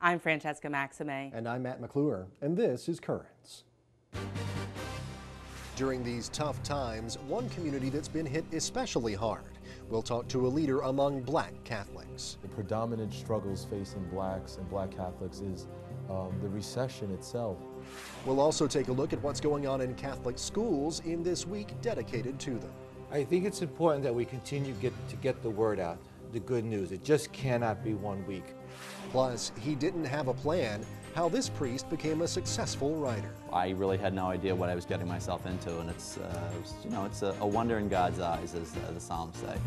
I'm Francesca Maxime. And I'm Matt McClure, and this is Currents. During these tough times, one community that's been hit especially hard. We'll talk to a leader among Black Catholics. The predominant struggles facing blacks and Black Catholics is the recession itself. We'll also take a look at what's going on in Catholic schools in this week dedicated to them. I think it's important that we continue to get the word out, the good news. It just cannot be 1 week. Plus, he didn't have a plan, how this priest became a successful writer. I really had no idea what I was getting myself into, and it's a wonder in God's eyes, as the Psalms say.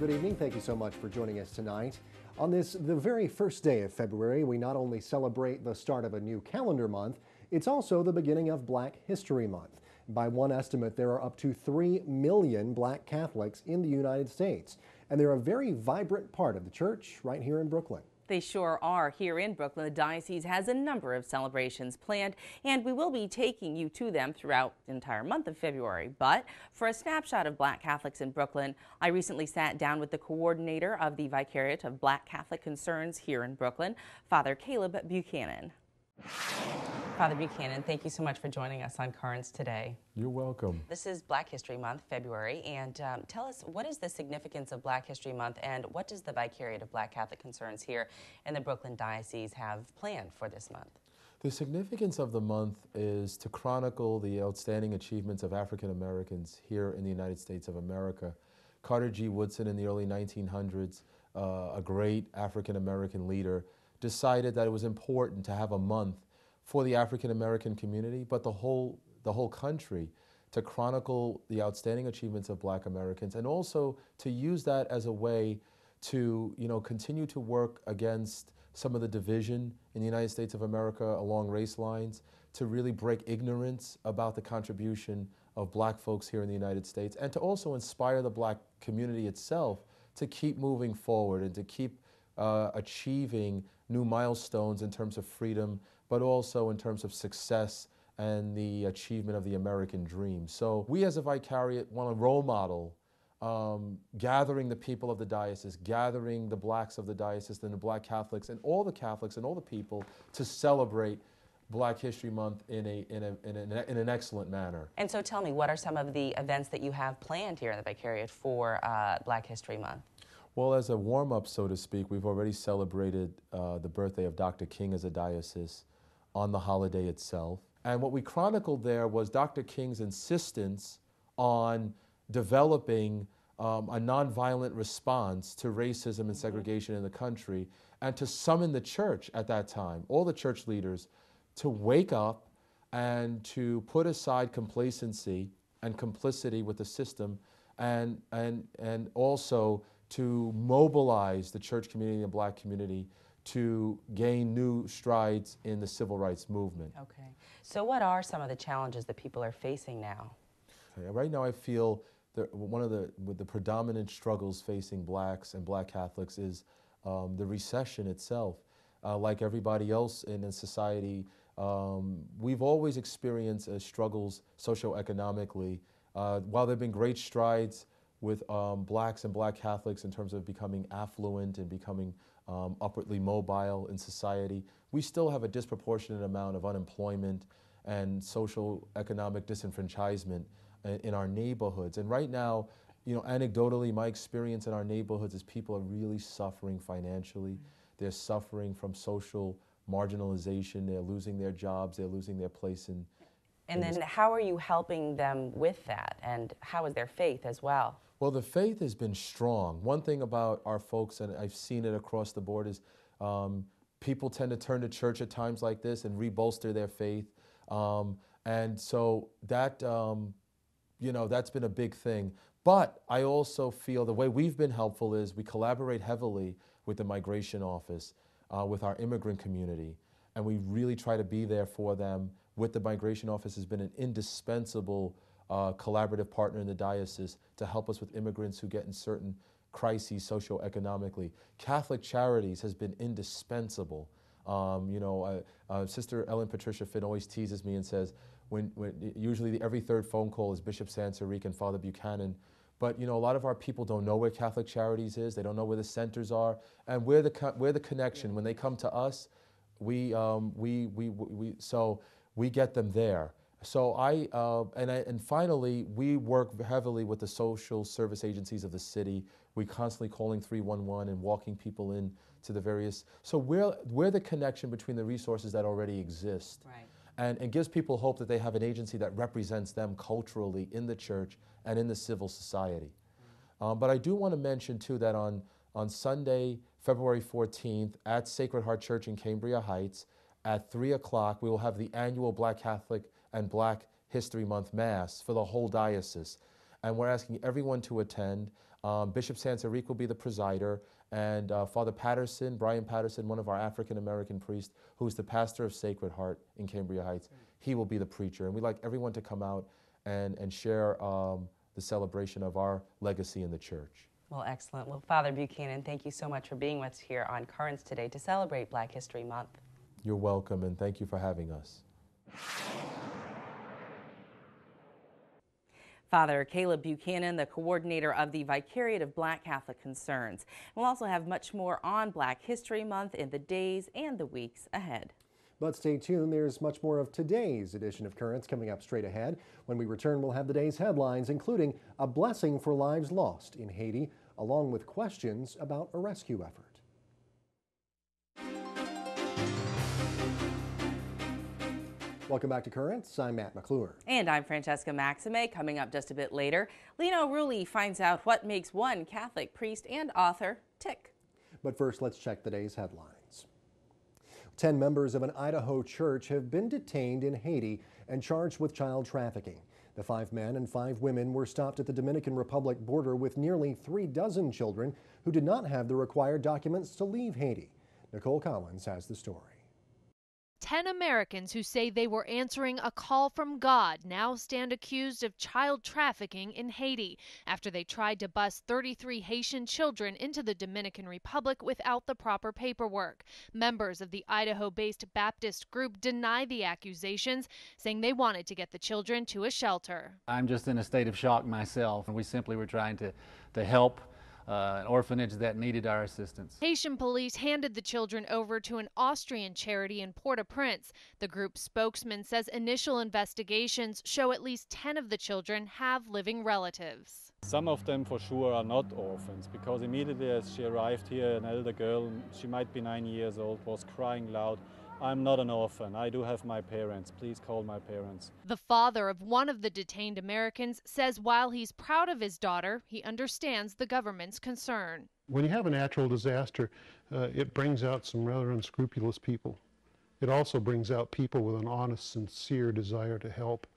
Good evening. Thank you so much for joining us tonight. On this, the very first day of February, we not only celebrate the start of a new calendar month, it's also the beginning of Black History Month. By one estimate, there are up to 3 million Black Catholics in the United States, and they're a very vibrant part of the church right here in Brooklyn. They sure are. Here in Brooklyn, the diocese has a number of celebrations planned, and we will be taking you to them throughout the entire month of February. But for a snapshot of Black Catholics in Brooklyn, I recently sat down with the coordinator of the Vicariate of Black Catholic Concerns here in Brooklyn, Father Caleb Buchanan. Father Buchanan, thank you so much for joining us on Currents today. You're welcome. This is Black History Month, February, and tell us, what is the significance of Black History Month, and what does the Vicariate of Black Catholic Concerns here in the Brooklyn Diocese have planned for this month? The significance of the month is to chronicle the outstanding achievements of African Americans here in the United States of America. Carter G. Woodson in the early 1900s, a great African American leader, decided that it was important to have a month for the African American community, but the whole country, to chronicle the outstanding achievements of Black Americans, and also to use that as a way to continue to work against some of the division in the United States of America along race lines, to really break ignorance about the contribution of Black folks here in the United States, and to also inspire the Black community itself to keep moving forward and to keep achieving new milestones in terms of freedom, but also in terms of success and the achievement of the American dream. So we as a vicariate want to role model gathering the people of the diocese, gathering the Blacks of the diocese and the Black Catholics and all the people to celebrate Black History Month in an excellent manner. And so tell me, what are some of the events that you have planned here in the Vicariate for Black History Month? Well, as a warm-up, so to speak, we've already celebrated the birthday of Dr. King as a diocese on the holiday itself. And what we chronicled there was Dr. King's insistence on developing a nonviolent response to racism and segregation in the country, and to summon the church at that time, all the church leaders, to wake up and to put aside complacency and complicity with the system, and also to mobilize the church community and the Black community to gain new strides in the civil rights movement. Okay. So what are some of the challenges that people are facing now? Right now I feel that one of the predominant struggles facing Blacks and Black Catholics is the recession itself. Like everybody else in a society, we've always experienced struggles socioeconomically. While there have been great strides with Blacks and Black Catholics in terms of becoming affluent and becoming upwardly mobile in society, we still have a disproportionate amount of unemployment and social economic disenfranchisement in our neighborhoods. And right now, anecdotally, my experience in our neighborhoods is people are really suffering financially. They're suffering from social marginalization. They're losing their jobs. They're losing their place in. And then how are you helping them with that? And how is their faith as well? Well, the faith has been strong. One thing about our folks, and I've seen it across the board, is people tend to turn to church at times like this and rebolster their faith. And so that, that's been a big thing. But I also feel the way we've been helpful is we collaborate heavily with the Migration Office, with our immigrant community, and we really try to be there for them. With the Migration Office has been an indispensable collaborative partner in the diocese to help us with immigrants who get in certain crises socioeconomically. Catholic Charities has been indispensable. Sister Ellen Patricia Finn always teases me and says, usually every third phone call is Bishop Sansaric and Father Buchanan, But a lot of our people don't know where Catholic Charities is. They don't know where the centers are, and where the connection. When they come to us, we get them there. So and finally, we work heavily with the social service agencies of the city. We constantly calling 311 and walking people in to the various. So we're the connection between the resources that already exist. Right. And gives people hope that they have an agency that represents them culturally in the church and in the civil society. But I do want to mention, too, that on Sunday, February 14th, at Sacred Heart Church in Cambria Heights, at 3 o'clock, we will have the annual Black Catholic and Black History Month Mass for the whole diocese. And we're asking everyone to attend. Bishop Sansaric will be the presider, and Father Patterson, Brian Patterson, one of our African-American priests, who's the pastor of Sacred Heart in Cambria Heights, he will be the preacher. And we'd like everyone to come out and share the celebration of our legacy in the church. Well, excellent. Well, Father Buchanan, thank you so much for being with us here on Currents today to celebrate Black History Month. You're welcome, and thank you for having us. Father Caleb Buchanan, the coordinator of the Vicariate of Black Catholic Concerns. We'll also have much more on Black History Month in the days and the weeks ahead. But stay tuned, there's much more of today's edition of Currents coming up straight ahead. When we return, we'll have the day's headlines, including a blessing for lives lost in Haiti, along with questions about a rescue effort. Welcome back to Currents. I'm Matt McClure. And I'm Francesca Maxime. Coming up just a bit later, Lino Rulli finds out what makes one Catholic priest and author tick. But first, let's check the day's headlines. 10 members of an Idaho church have been detained in Haiti and charged with child trafficking. The 5 men and 5 women were stopped at the Dominican Republic border with nearly 3 dozen children who did not have the required documents to leave Haiti. Nicole Collins has the story. 10 Americans who say they were answering a call from God now stand accused of child trafficking in Haiti after they tried to bus 33 Haitian children into the Dominican Republic without the proper paperwork. Members of the Idaho-based Baptist group deny the accusations, saying they wanted to get the children to a shelter. I'm just in a state of shock myself, and we simply were trying to help an orphanage that needed our assistance. Haitian police handed the children over to an Austrian charity in Port-au-Prince. The group's spokesman says initial investigations show at least 10 of the children have living relatives. Some of them for sure are not orphans, because immediately as she arrived here, an elder girl, she might be 9 years old, was crying loud, "I'm not an orphan. I do have my parents. Please call my parents." The father of one of the detained Americans says while he's proud of his daughter, he understands the government's concern. When you have a natural disaster, it brings out some rather unscrupulous people. It also brings out people with an honest, sincere desire to help.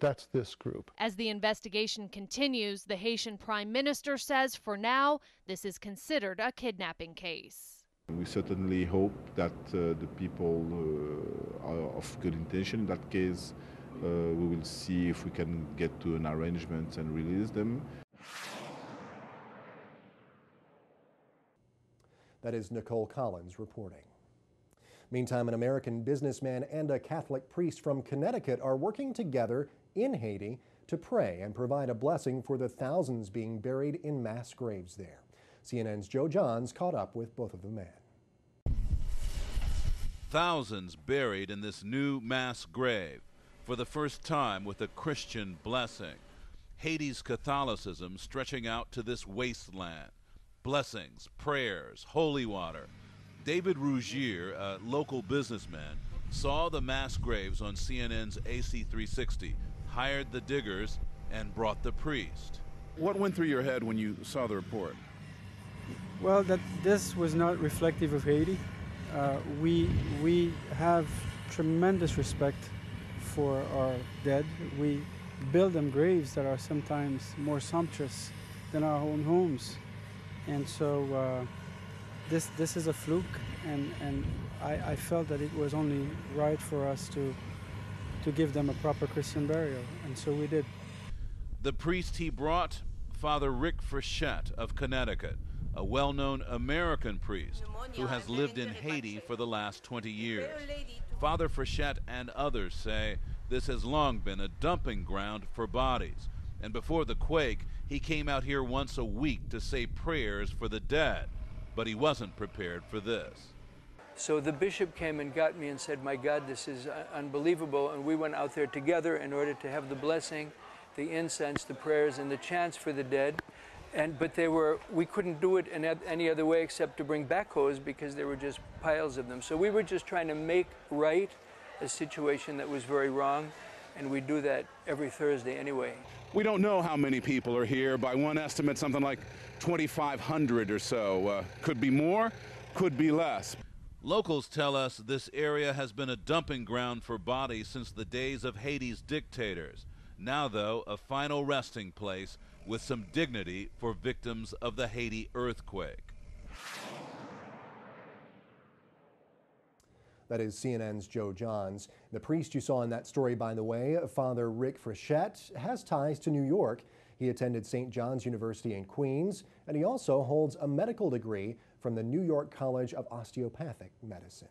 That's this group. As the investigation continues, the Haitian Prime Minister says for now, this is considered a kidnapping case. We certainly hope that the people are of good intention. In that case, we will see if we can get to an arrangement and release them. That is Nicole Collins reporting. Meantime, an American businessman and a Catholic priest from Connecticut are working together in Haiti to pray and provide a blessing for the thousands being buried in mass graves there. CNN's Joe Johns caught up with both of the men. Thousands buried in this new mass grave, for the first time with a Christian blessing. Haiti's Catholicism stretching out to this wasteland. Blessings, prayers, holy water. David Rougier, a local businessman, saw the mass graves on CNN's AC360, hired the diggers, and brought the priest. What went through your head when you saw the report? Well, that this was not reflective of Haiti. We have tremendous respect for our dead. We build them graves that are sometimes more sumptuous than our own homes. And so this is a fluke, and I felt that it was only right for us to give them a proper Christian burial, and so we did. The priest he brought, Father Rick Frechette of Connecticut, a well-known American priest who has lived in Haiti for the last 20 years. Father Frechette and others say this has long been a dumping ground for bodies, And before the quake, he came out here once a week to say prayers for the dead. But he wasn't prepared for this. So the bishop came and got me and said, "My God, this is unbelievable." And we went out there together in order to have the blessing, the incense, the prayers, and the chants for the dead. But we couldn't do it in any other way except to bring backhoes because there were just piles of them. So we were just trying to make right a situation that was very wrong. And we do that every Thursday anyway. We don't know how many people are here. By one estimate, something like 2,500 or so. Could be more, could be less. Locals tell us this area has been a dumping ground for bodies since the days of Haiti's dictators. Now, though, a final resting place with some dignity for victims of the Haiti earthquake. That is CNN's Joe Johns. The priest you saw in that story, by the way, Father Rick Frechette, has ties to New York. He attended St. John's University in Queens, and he also holds a medical degree from the New York College of Osteopathic Medicine.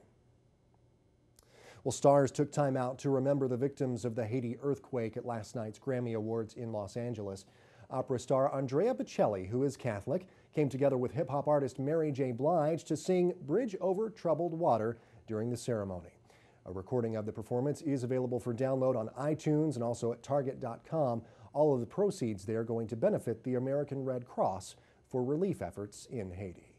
Well, stars took time out to remember the victims of the Haiti earthquake at last night's Grammy Awards in Los Angeles. Opera star Andrea Bocelli, who is Catholic, came together with hip-hop artist Mary J. Blige to sing Bridge Over Troubled Water during the ceremony. A recording of the performance is available for download on iTunes and also at Target.com. All of the proceeds there going to benefit the American Red Cross for relief efforts in Haiti.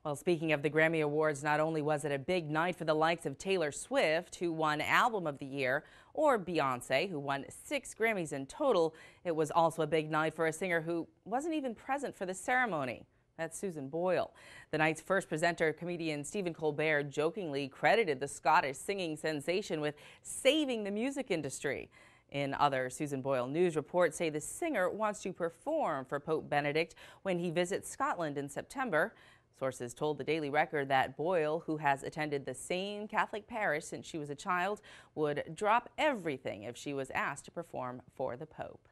Well, speaking of the Grammy Awards, not only was it a big night for the likes of Taylor Swift, who won Album of the Year, or Beyonce, who won 6 Grammys in total, it was also a big night for a singer who wasn't even present for the ceremony. That's Susan Boyle. The night's first presenter, comedian Stephen Colbert, jokingly credited the Scottish singing sensation with saving the music industry. In other Susan Boyle news, reports say the singer wants to perform for Pope Benedict when he visits Scotland in September. Sources told the Daily Record that Boyle, who has attended the same Catholic parish since she was a child, would drop everything if she was asked to perform for the Pope.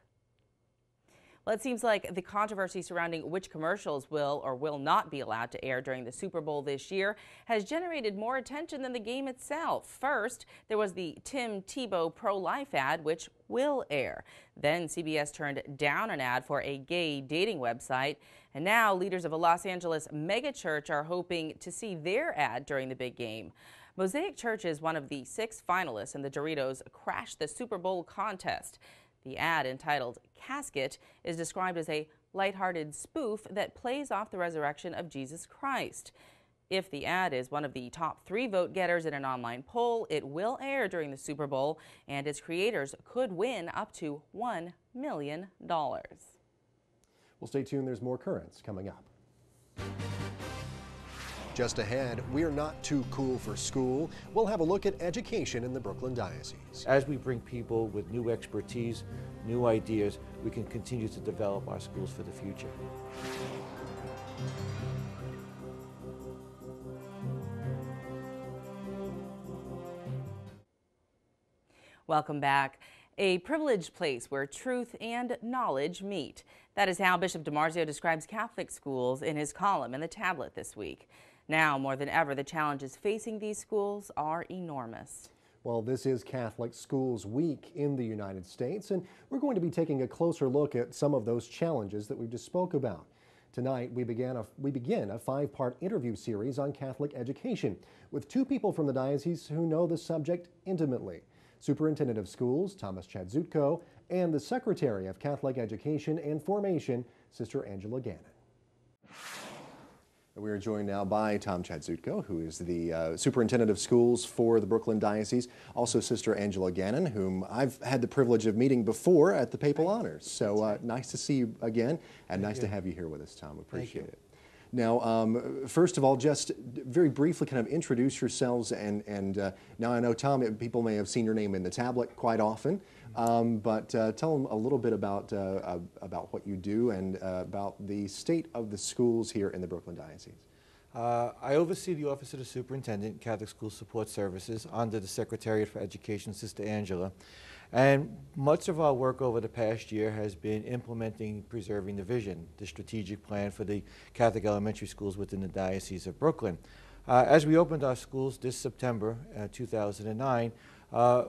Well, it seems like the controversy surrounding which commercials will or will not be allowed to air during the Super Bowl this year has generated more attention than the game itself. First, there was the Tim Tebow pro-life ad, which will air. Then CBS turned down an ad for a gay dating website. And now leaders of a Los Angeles megachurch are hoping to see their ad during the big game. Mosaic Church is one of the 6 finalists in the Doritos Crash the Super Bowl contest. The ad, entitled Casket, is described as a lighthearted spoof that plays off the resurrection of Jesus Christ. If the ad is one of the top 3 vote getters in an online poll, it will air during the Super Bowl, and its creators could win up to $1 million. Well, stay tuned. There's more Currents coming up. Just ahead, we're not too cool for school. We'll have a look at education in the Brooklyn Diocese. As we bring people with new expertise, new ideas, we can continue to develop our schools for the future. Welcome back. A privileged place where truth and knowledge meet. That is how Bishop DiMarzio describes Catholic schools in his column in the Tablet this week. Now, more than ever, the challenges facing these schools are enormous. Well, this is Catholic Schools Week in the United States, and we're going to be taking a closer look at some of those challenges that we just spoke about. Tonight, we begin a 5-part interview series on Catholic education with 2 people from the diocese who know the subject intimately. Superintendent of Schools, Thomas Chadzutko, and the Secretary of Catholic Education and Formation, Sister Angela Gannon. We are joined now by Tom Chadzutko, who is the Superintendent of Schools for the Brooklyn Diocese, also Sister Angela Gannon, whom I've had the privilege of meeting before at the Papal Honors. So nice to see you again, and nice to have you here with us, Tom. Appreciate it. Now, first of all, just very briefly kind of introduce yourselves, and now I know, Tom, people may have seen your name in the tablet quite often, but tell them a little bit about what you do and about the state of the schools here in the Brooklyn Diocese. I oversee the Office of the Superintendent, Catholic School Support Services, under the Secretariat for Education, Sister Angela. And much of our work over the past year has been implementing Preserving the Vision, the strategic plan for the Catholic elementary schools within the Diocese of Brooklyn. As we opened our schools this September 2009,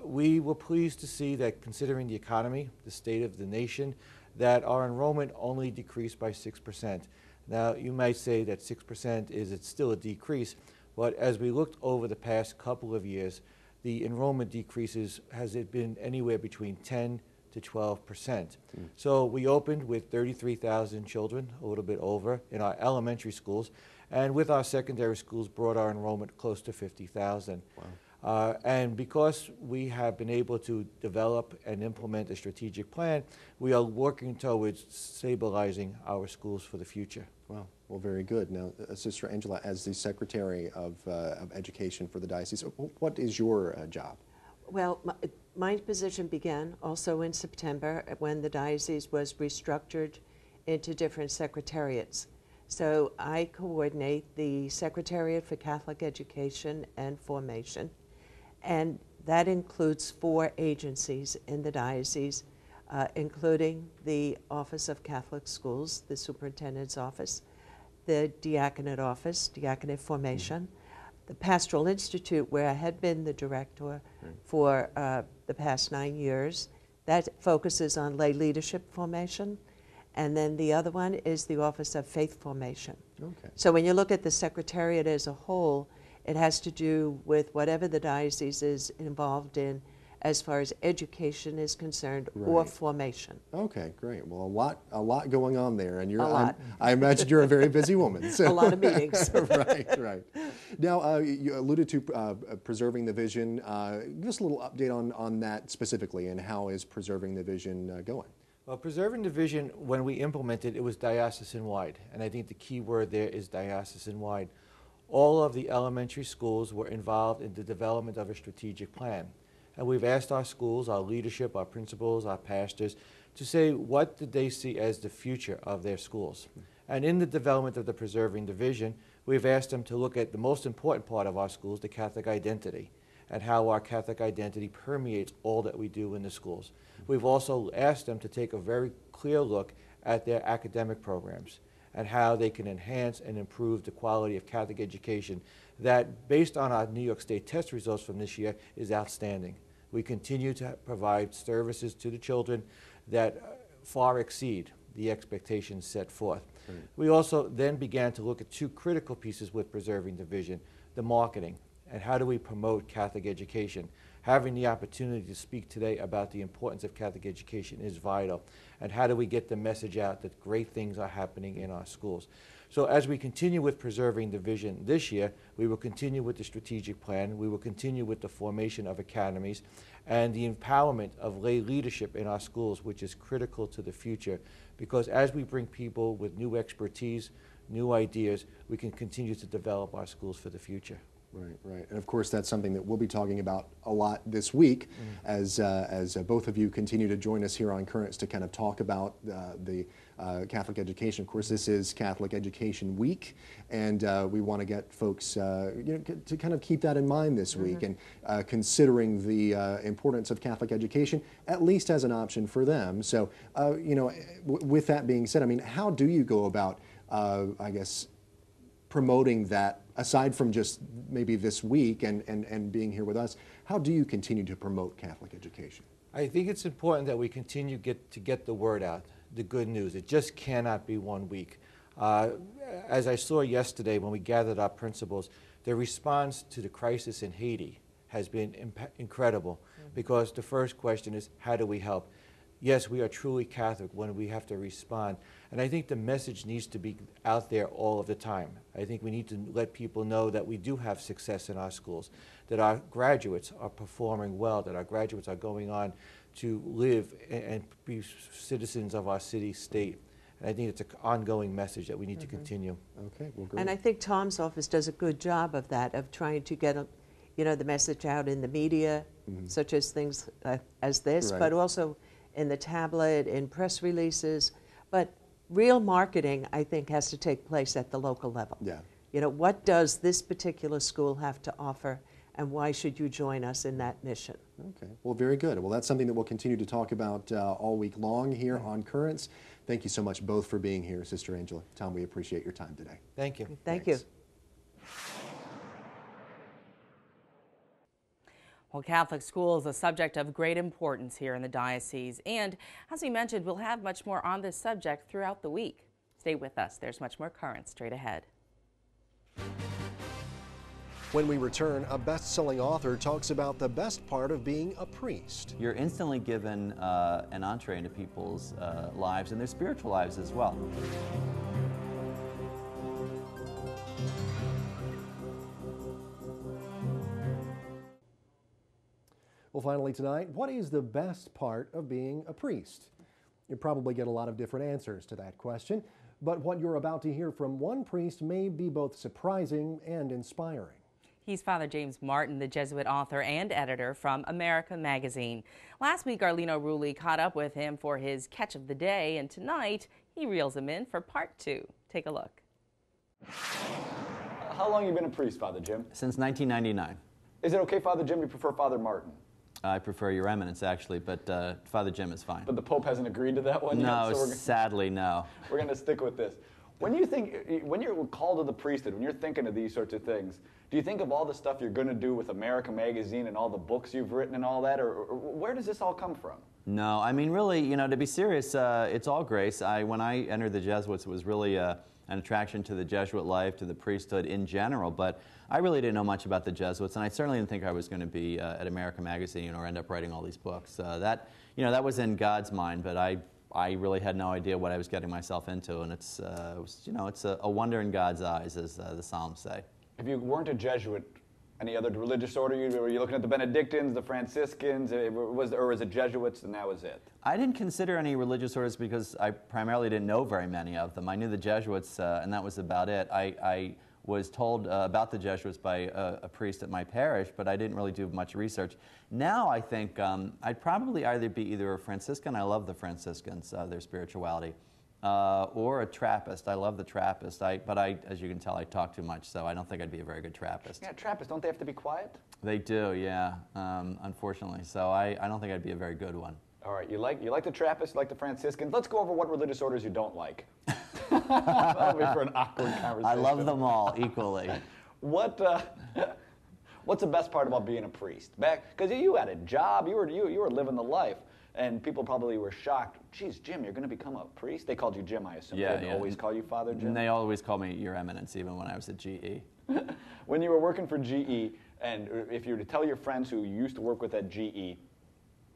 We were pleased to see that, considering the economy, the state of the nation, that our enrollment only decreased by 6%. Now, you might say that 6% it's still a decrease, but as we looked over the past couple of years, the enrollment decreases has it been anywhere between 10 to 12%. So we opened with 33,000 children, a little bit over, in our elementary schools, and with our secondary schools brought our enrollment close to 50,000. Wow. And because we have been able to develop and implement a strategic plan, we are working towards stabilizing our schools for the future. Wow. Well, very good. Now, Sister Angela, as the Secretary of Education for the diocese, what is your job? Well, my position began also in September when the diocese was restructured into different secretariats. So I coordinate the Secretariat for Catholic Education and Formation, and that includes 4 agencies in the diocese, including the Office of Catholic Schools, the Superintendent's Office, the Diaconate Office, Diaconate Formation, the Pastoral Institute, where I had been the director for the past 9 years. That focuses on lay leadership formation. And then the other one is the Office of Faith Formation. Okay. So when you look at the Secretariat as a whole, it has to do with whatever the diocese is involved in as far as education is concerned, or formation. Okay, great. Well, a lot going on there, and I imagine you're a very busy woman. So. A lot of meetings. Right. Now, you alluded to preserving the vision. Give us a little update on that specifically, and how is preserving the vision going? Well, preserving the vision, when we implemented, it was diocesan-wide, and I think the key word there is diocesan-wide. All of the elementary schools were involved in the development of a strategic plan. And we've asked our schools, our leadership, our principals, our pastors, to say what did they see as the future of their schools. And in the development of the Preserving the Vision, we've asked them to look at the most important part of our schools, the Catholic identity, and how our Catholic identity permeates all that we do in the schools. We've also asked them to take a very clear look at their academic programs and how they can enhance and improve the quality of Catholic education that, based on our New York State test results from this year, is outstanding. We continue to provide services to the children that far exceed the expectations set forth. Right. We also then began to look at 2 critical pieces with Preserving the Vision: the marketing, and how do we promote Catholic education. Having the opportunity to speak today about the importance of Catholic education is vital. And how do we get the message out that great things are happening in our schools? So as we continue with Preserving the Vision this year, we will continue with the strategic plan, we will continue with the formation of academies, and the empowerment of lay leadership in our schools, which is critical to the future. Because as we bring people with new expertise, new ideas, we can continue to develop our schools for the future. Right. And of course, that's something that we'll be talking about a lot this week as both of you continue to join us here on Currents to kind of talk about the Catholic education. Of course, this is Catholic Education Week, and we want to get folks to kind of keep that in mind this week, and considering the importance of Catholic education, at least as an option for them. So, with that being said, I mean, how do you go about, I guess, promoting that, aside from just maybe this week and being here with us? How do you continue to promote Catholic education? I think it's important that we continue to get the word out, the good news. It just cannot be 1 week. As I saw yesterday when we gathered our principals, the response to the crisis in Haiti has been incredible, because the first question is, how do we help? Yes, we are truly Catholic when we have to respond. And I think the message needs to be out there all of the time. I think we need to let people know that we do have success in our schools, that our graduates are performing well, that our graduates are going on to live and be citizens of our city, state. And I think it's an ongoing message that we need to continue. Okay, well, great. And I think Tom's office does a good job of that, of trying to get the message out in the media, such as things as this, but also in the tablet, in press releases. But real marketing, I think, has to take place at the local level. Yeah. What does this particular school have to offer, and why should you join us in that mission? Okay, well, very good. Well, that's something that we'll continue to talk about all week long here on Currents. Thank you so much both for being here, Sister Angela. Tom, we appreciate your time today. Thank you. Thank you. Well, Catholic school is a subject of great importance here in the diocese. And as we mentioned, we'll have much more on this subject throughout the week. Stay with us. There's much more current straight ahead. When we return, a best-selling author talks about the best part of being a priest. You're instantly given an entree into people's lives and their spiritual lives as well. Well, finally tonight, what is the best part of being a priest? You'll probably get a lot of different answers to that question, but what you're about to hear from one priest may be both surprising and inspiring. He's Father James Martin, the Jesuit author and editor from America Magazine. Last week, Lino Rulli caught up with him for his Catch of the Day, and tonight he reels him in for part 2. Take a look. How long have you been a priest, Father Jim? Since 1999. Is it okay, Father Jim, you prefer Father Martin? I prefer Your Eminence, actually, but Father Jim is fine. But the Pope hasn't agreed to that one yet? No, So sadly, no. We're going to stick with this. When you're called to the priesthood, when you're thinking of these sorts of things, do you think of all the stuff you're going to do with America Magazine and all the books you've written and all that, or where does this all come from? No, I mean, really, to be serious, it's all grace. When I entered the Jesuits, it was really an attraction to the Jesuit life, to the priesthood in general, but I really didn't know much about the Jesuits, and I certainly didn't think I was going to be at America Magazine or end up writing all these books. That was in God's mind, but I really had no idea what I was getting myself into, and it's a wonder in God's eyes, as the Psalms say. If you weren't a Jesuit, any other religious order, were you looking at the Benedictines, the Franciscans, or was it Jesuits, and that was it? I didn't consider any religious orders because I primarily didn't know very many of them. I knew the Jesuits, and that was about it. I was told about the Jesuits by a priest at my parish, but I didn't really do much research. Now I think I'd probably either be either a Franciscan, I love the Franciscans, their spirituality, or a Trappist. I love the Trappist, but as you can tell, I talk too much, so I don't think I'd be a very good Trappist. Yeah, Trappists, don't they have to be quiet? They do, yeah, unfortunately. So I don't think I'd be a very good one. All right, you like the Trappists, you like the Franciscans. Let's go over what religious orders you don't like. That'll be for an awkward conversation. I love them all equally. What's the best part about being a priest? Because you had a job, you were living the life, and people probably were shocked. Geez, Jim, you're going to become a priest? They called you Jim, I assume. Yeah, they didn't always call you Father Jim? And they always called me Your Eminence, even when I was at GE. When you were working for GE, and if you were to tell your friends who you used to work with at GE,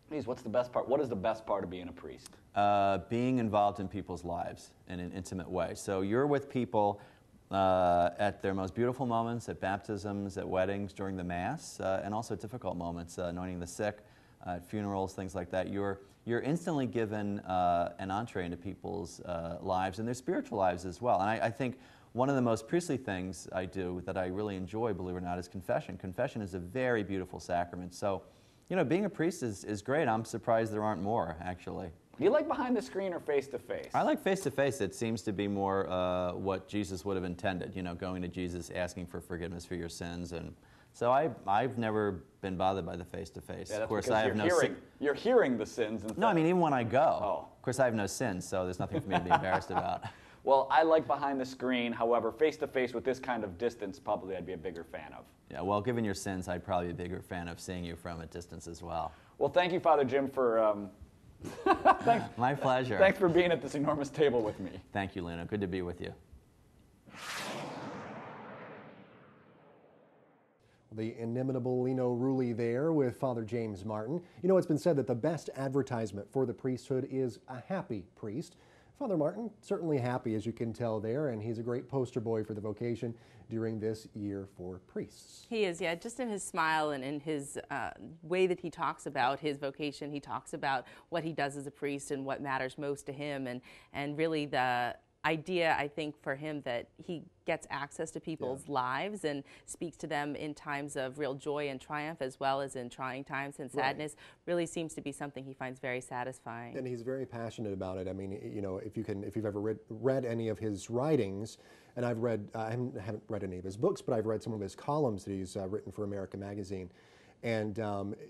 please, what's the best part? What is the best part of being a priest? Being involved in people's lives in an intimate way. So you're with people at their most beautiful moments, at baptisms, at weddings, during the Mass, and also difficult moments, anointing the sick, at funerals, things like that. You're instantly given an entree into people's lives and their spiritual lives as well. And I think one of the most priestly things I do that I really enjoy, believe it or not, is confession. Confession is a very beautiful sacrament. So, being a priest is great. I'm surprised there aren't more, actually. Do you like behind the screen or face-to-face? I like face-to-face. It seems to be more what Jesus would have intended, going to Jesus, asking for forgiveness for your sins. And so I've never been bothered by the face-to-face. Yeah, of course, I have you're hearing the sins. No, I mean, even when I go. Of course, I have no sins, so there's nothing for me to be embarrassed about. Well, I like behind the screen. However, face-to-face with this kind of distance, probably I'd be a bigger fan of. Yeah, well, given your sins, I'd probably be a bigger fan of seeing you from a distance as well. Well, thank you, Father Jim, for... thanks. My pleasure. Thanks for being at this enormous table with me. Thank you, Luna. Good to be with you. The inimitable Lino Rulli there with Father James Martin. It's been said that the best advertisement for the priesthood is a happy priest. Father Martin, certainly happy, as you can tell there, and he's a great poster boy for the vocation during this year for priests. He is, yeah, just in his smile and in his way that he talks about his vocation. He talks about what he does as a priest and what matters most to him, and really the idea, I think, for him that he gets access to people's lives and speaks to them in times of real joy and triumph as well as in trying times and sadness really seems to be something he finds very satisfying. And he's very passionate about it. I mean, if you've ever read any of his writings, and I haven't read any of his books, but I've read some of his columns that he's written for America Magazine. And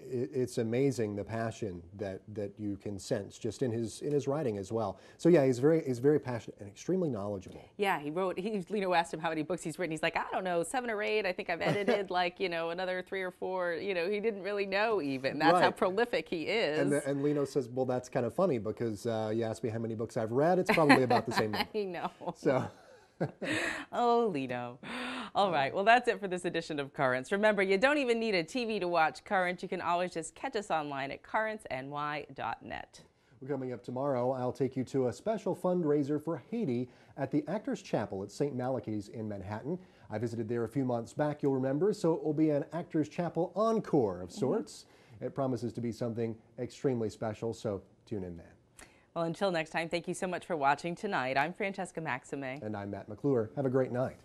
it's amazing the passion that you can sense just in his writing as well. So yeah, he's very passionate and extremely knowledgeable. Yeah, Lino asked him how many books he's written. He's like, I don't know, 7 or 8. I think I've edited like, another 3 or 4. He didn't really know even. That's right. how prolific he is. And Lino says, well, that's kind of funny because you asked me how many books I've read. It's probably about the same number. I know. So. Oh, Lino. All right. Well, that's it for this edition of Currents. Remember, you don't even need a TV to watch Currents. You can always just catch us online at currentsny.net. Well, coming up tomorrow, I'll take you to a special fundraiser for Haiti at the Actors Chapel at St. Malachy's in Manhattan. I visited there a few months back, you'll remember, so it will be an Actors Chapel encore of sorts. It promises to be something extremely special, so tune in then. Well, until next time, thank you so much for watching tonight. I'm Francesca Maxime. And I'm Matt McClure. Have a great night.